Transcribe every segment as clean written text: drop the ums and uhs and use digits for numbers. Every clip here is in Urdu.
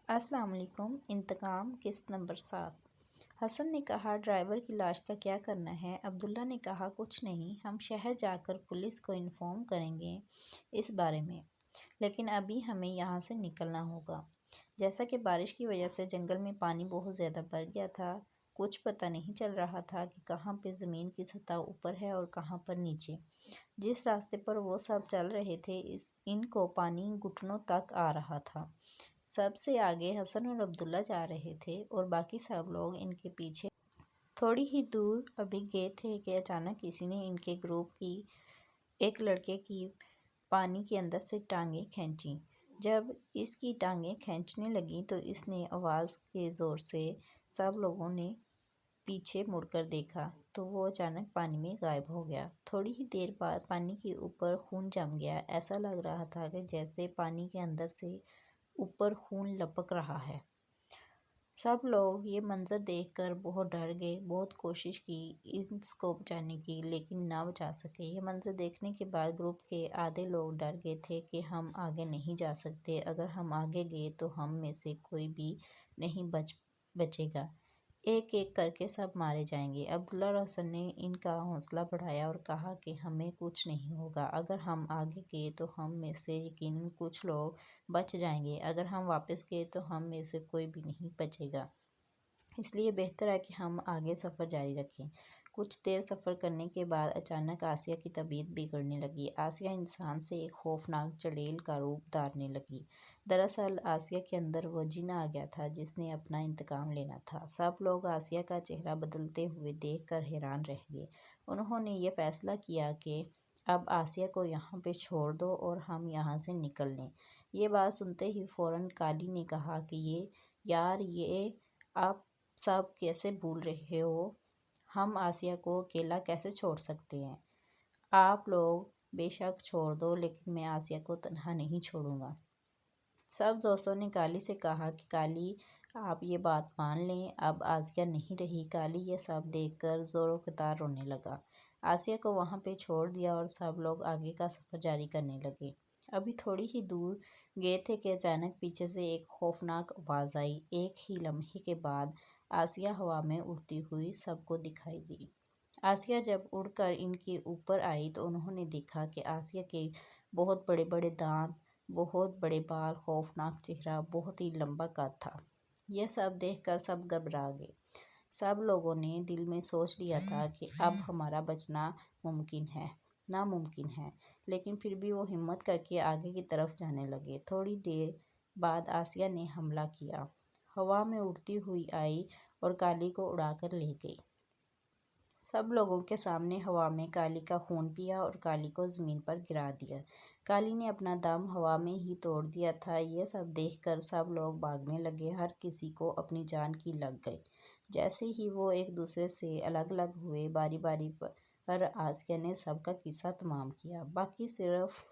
السلام علیکم۔ انتقام قسط نمبر 7۔ حسن نے کہا، ڈرائیور کی لاش کا کیا کرنا ہے؟ عبداللہ نے کہا، کچھ نہیں، ہم شہر جا کر پولیس کو انفارم کریں گے اس بارے میں، لیکن ابھی ہمیں یہاں سے نکلنا ہوگا۔ جیسا کہ بارش کی وجہ سے جنگل میں پانی بہت زیادہ بڑھ گیا تھا، کچھ پتہ نہیں چل رہا تھا کہ کہاں پہ زمین کی سطح اوپر ہے اور کہاں پر نیچے۔ جس راستے پر وہ سب چل رہے تھے ان کو پانی گھٹنوں تک آ رہا تھا۔ سب سے آگے حسن اور عبداللہ جا رہے تھے اور باقی سب لوگ ان کے پیچھے۔ تھوڑی ہی دور ابھی گئے تھے کہ اچانک کسی نے ان کے گروپ کی ایک لڑکے کی پانی کے اندر سے ٹانگیں کھینچیں۔ جب اس کی ٹانگیں کھینچنے لگیں تو اس نے آواز کے زور سے سب لوگوں نے پیچھے مڑ کر دیکھا تو وہ اچانک پانی میں غائب ہو گیا۔ تھوڑی ہی دیر بعد پانی کے اوپر خون جم گیا، ایسا لگ رہا تھا کہ جیسے پانی کے اندر سے اوپر خون لپک رہا ہے۔ سب لوگ یہ منظر دیکھ کر بہت ڈر گئے، بہت کوشش کی اس کو بچانے کی، لیکن نہ بچا سکے۔ یہ منظر دیکھنے کے بعد گروپ کے آدھے لوگ ڈر گئے تھے کہ ہم آگے نہیں جا سکتے، اگر ہم آگے گئے تو ہم میں سے کوئی بھی نہیں بچے گا، ایک ایک کر کے سب مارے جائیں گے۔ عبداللہ اور حسن نے ان کا حوصلہ بڑھایا اور کہا کہ ہمیں کچھ نہیں ہوگا، اگر ہم آگے گئے تو ہم میں سے یقیناً کچھ لوگ بچ جائیں گے، اگر ہم واپس گئے تو ہم میں سے کوئی بھی نہیں بچے گا، اس لیے بہتر ہے کہ ہم آگے سفر جاری رکھیں۔ کچھ دیر سفر کرنے کے بعد اچانک آسیہ کی طبیعت بگڑنے لگی۔ آسیہ انسان سے ایک خوفناک چڑیل کا روپ دھارنے لگی۔ دراصل آسیہ کے اندر وہ جن آ گیا تھا جس نے اپنا انتقام لینا تھا۔ سب لوگ آسیہ کا چہرہ بدلتے ہوئے دیکھ کر حیران رہ گئے۔ انہوں نے یہ فیصلہ کیا کہ اب آسیہ کو یہاں پہ چھوڑ دو اور ہم یہاں سے نکل لیں۔ یہ بات سنتے ہی فوراً کالی نے کہا کہ یار یہ آپ سب کیسے بول رہے ہو، ہم آسیہ کو اکیلا کیسے چھوڑ سکتے ہیں؟ آپ لوگ بے شک چھوڑ دو لیکن میں آسیہ کو تنہا نہیں چھوڑوں گا۔ سب دوستوں نے کالی سے کہا کہ کالی آپ یہ بات مان لیں، اب آسیہ نہیں رہی۔ کالی یہ سب دیکھ کر زور و قطار رونے لگا۔ آسیہ کو وہاں پہ چھوڑ دیا اور سب لوگ آگے کا سفر جاری کرنے لگے۔ ابھی تھوڑی ہی دور گئے تھے کہ اچانک پیچھے سے ایک خوفناک آواز آئی۔ ایک ہی لمحے کے بعد آسیہ ہوا میں اڑتی ہوئی سب کو دکھائی دی۔ آسیہ جب اڑ کر ان کے اوپر آئی تو انہوں نے دیکھا کہ آسیہ کے بہت بڑے بڑے دانت، بہت بڑے بال، خوفناک چہرہ، بہت ہی لمبا قد تھا۔ یہ سب دیکھ کر سب گھبرا گئے۔ سب لوگوں نے دل میں سوچ لیا تھا کہ اب ہمارا بچنا ناممکن ہے، لیکن پھر بھی وہ ہمت کر کے آگے کی طرف جانے لگے۔ تھوڑی دیر بعد آسیہ نے حملہ کیا، ہوا میں اڑتی ہوئی آئی اور کالی کو اڑا کر لے گئی۔ سب لوگوں کے سامنے ہوا میں کالی کا خون پیا اور کالی کو زمین پر گرا دیا۔ کالی نے اپنا دم ہوا میں ہی توڑ دیا تھا۔ یہ سب دیکھ کر سب لوگ بھاگنے لگے، ہر کسی کو اپنی جان کی لگ گئی۔ جیسے ہی وہ ایک دوسرے سے الگ الگ ہوئے، باری باری پر آسیہ نے سب کا قصہ تمام کیا۔ باقی صرف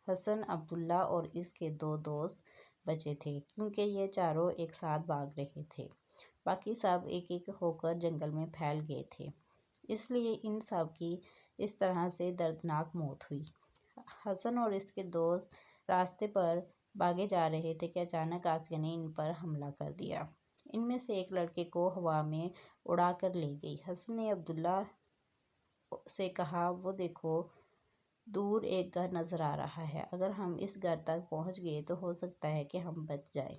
حسن، عبداللہ اور اس کے 2 دوست بچے تھے، کیونکہ یہ چاروں ایک ساتھ بھاگ رہے تھے، باقی سب ایک ایک ہو کر جنگل میں پھیل گئے تھے، اس لیے ان سب کی اس طرح سے دردناک موت ہوئی۔ حسن اور اس کے دوست راستے پر بھاگے جا رہے تھے کہ اچانک آسیہ نے ان پر حملہ کر دیا۔ ان میں سے ایک لڑکے کو ہوا میں اڑا کر لے گئی۔ حسن نے عبداللہ سے کہا، وہ دیکھو دور ایک گھر نظر آ رہا ہے، اگر ہم اس گھر تک پہنچ گئے تو ہو سکتا ہے کہ ہم بچ جائیں،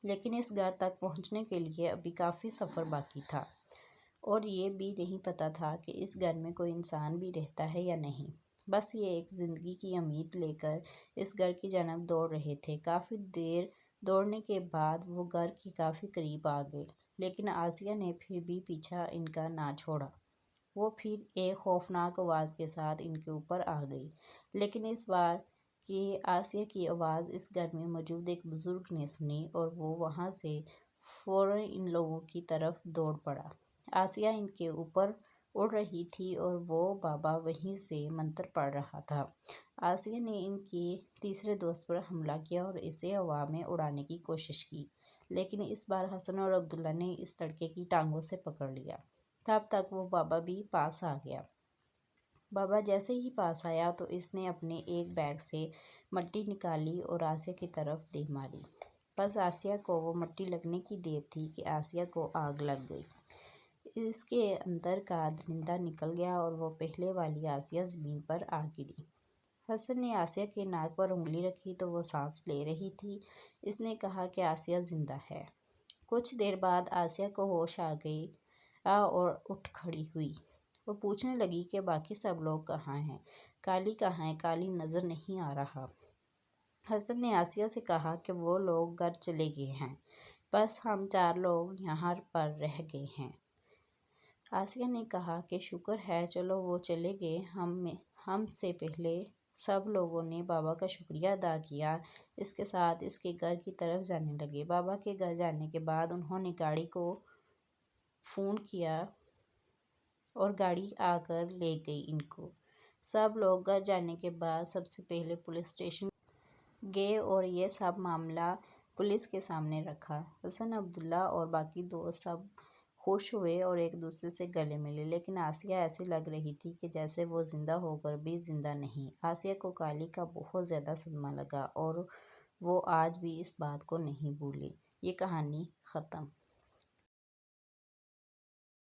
لیکن اس گھر تک پہنچنے کے لیے ابھی کافی سفر باقی تھا اور یہ بھی نہیں پتہ تھا کہ اس گھر میں کوئی انسان بھی رہتا ہے یا نہیں۔ بس یہ ایک زندگی کی امید لے کر اس گھر کی جانب دوڑ رہے تھے۔ کافی دیر دوڑنے کے بعد وہ گھر کے کافی قریب آ گئے، لیکن آسیہ نے پھر بھی پیچھا ان کا نہ چھوڑا۔ وہ پھر ایک خوفناک آواز کے ساتھ ان کے اوپر آ گئی، لیکن اس بار کی آسیہ کی آواز اس گھر میں موجود ایک بزرگ نے سنی اور وہ وہاں سے فوراً ان لوگوں کی طرف دوڑ پڑا۔ آسیہ ان کے اوپر اڑ رہی تھی اور وہ بابا وہیں سے منتر پڑھ رہا تھا۔ آسیہ نے ان کے تیسرے دوست پر حملہ کیا اور اسے ہوا میں اڑانے کی کوشش کی، لیکن اس بار حسن اور عبداللہ نے اس لڑکے کی ٹانگوں سے پکڑ لیا۔ تب تک وہ بابا بھی پاس آ گیا۔ بابا جیسے ہی پاس آیا تو اس نے اپنے ایک بیگ سے مٹی نکالی اور آسیہ کی طرف دے ماری۔ بس آسیہ کو وہ مٹی لگنے کی دیر تھی کہ آسیہ کو آگ لگ گئی۔ اس کے اندر کا درندہ نکل گیا اور وہ پہلے والی آسیہ زمین پر آ گری۔ حسن نے آسیہ کے ناک پر انگلی رکھی تو وہ سانس لے رہی تھی۔ اس نے کہا کہ آسیہ زندہ ہے۔ کچھ دیر بعد آسیہ کو ہوش آ گیا اور اٹھ کھڑی ہوئی۔ وہ پوچھنے لگی کہ باقی سب لوگ کہاں ہیں؟ کالی کہاں ہے؟ کالی نظر نہیں آ رہا۔ حسن نے آسیہ سے کہا کہ وہ لوگ گھر چلے گئے ہیں، بس ہم 4 لوگ یہاں پر رہ گئے ہیں۔ آسیہ نے کہا کہ شکر ہے، چلو وہ چلے گئے، ہم سے پہلے سب لوگوں نے بابا کا شکریہ ادا کیا۔ اس کے ساتھ اس کے گھر کی طرف جانے لگے۔ بابا کے گھر جانے کے بعد انہوں نے گاڑی کو فون کیا اور گاڑی آ کر لے گئی ان کو۔ سب لوگ گھر جانے کے بعد سب سے پہلے پولیس اسٹیشن گئے اور یہ سب معاملہ پولیس کے سامنے رکھا۔ حسن، عبداللہ اور باقی دوست سب خوش ہوئے اور ایک دوسرے سے گلے ملے، لیکن آسیہ ایسی لگ رہی تھی کہ جیسے وہ زندہ ہو کر بھی زندہ نہیں۔ آسیہ کو کالی کا بہت زیادہ صدمہ لگا اور وہ آج بھی اس بات کو نہیں بھولی۔ یہ کہانی ختم۔